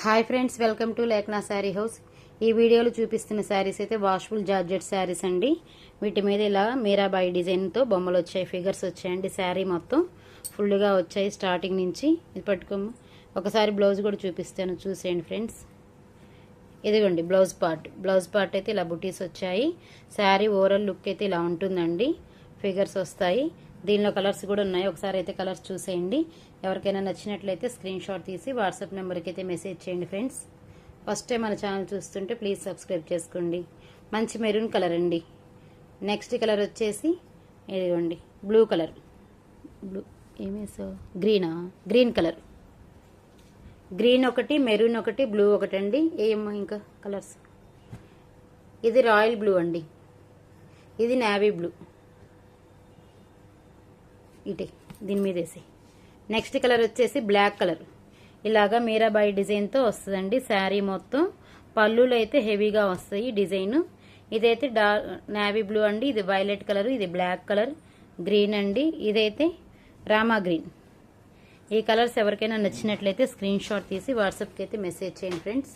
Hi friends, welcome to Lekhana sari house. ఈ వీడియోలో చూపిస్తున్న శారీస్ అయితే వాషబుల్ జార్జెట్ శారీస్ అండి. వీటి మీద ఇలా మీరాబాయి డిజైన్తో బొమ్మలు వచ్చాయి, ఫిగర్స్ వచ్చాయండి. శారీ మొత్తం ఫుల్గా వచ్చాయి స్టార్టింగ్ నుంచి. ఇది పట్టుకోము. ఒకసారి బ్లౌజ్ కూడా చూపిస్తాను, చూసేయండి ఫ్రెండ్స్. ఇదిగోండి బ్లౌజ్ పార్ట్ అయితే ఇలా బుటీస్ వచ్చాయి. శారీ ఓవరాల్ లుక్ అయితే ఇలా ఉంటుందండి. ఫిగర్స్ వస్తాయి. దీనిలో కలర్స్ కూడా ఉన్నాయి. ఒకసారి అయితే కలర్స్ చూసేయండి. ఎవరికైనా నచ్చినట్లయితే స్క్రీన్ షాట్ తీసి వాట్సాప్ నెంబర్కి అయితే మెసేజ్ చేయండి ఫ్రెండ్స్. ఫస్ట్ టైం మన ఛానల్ చూస్తుంటే ప్లీజ్ సబ్స్క్రైబ్ చేసుకోండి. మంచి మెరూన్ కలర్ అండి. నెక్స్ట్ కలర్ వచ్చేసి ఇదిగోండి blue colour. Green colour. Green ఒకటి, మెరూన్ ఒకటి, బ్లూ ఒకటి అండి. ఏమో ఇంకా కలర్స్. ఇది రాయల్ బ్లూ అండి. ఇది నేవీ బ్లూ. ఇటే దీని మీద వేసి. నెక్స్ట్ కలర్ వచ్చేసి బ్లాక్ కలర్. ఇలాగా మీరాబాయి డిజైన్తో వస్తుందండి శారీ మొత్తం. పళ్ళులు అయితే హెవీగా వస్తాయి డిజైన్. ఇదైతే నేవీ బ్లూ అండి. ఇది వైలెట్ కలర్, ఇది బ్లాక్ కలర్, గ్రీన్ అండి. ఇదైతే రామా గ్రీన్. ఈ కలర్స్ ఎవరికైనా నచ్చినట్లయితే స్క్రీన్ షాట్ తీసి వాట్సాప్కి అయితే మెసేజ్ చేయండి ఫ్రెండ్స్.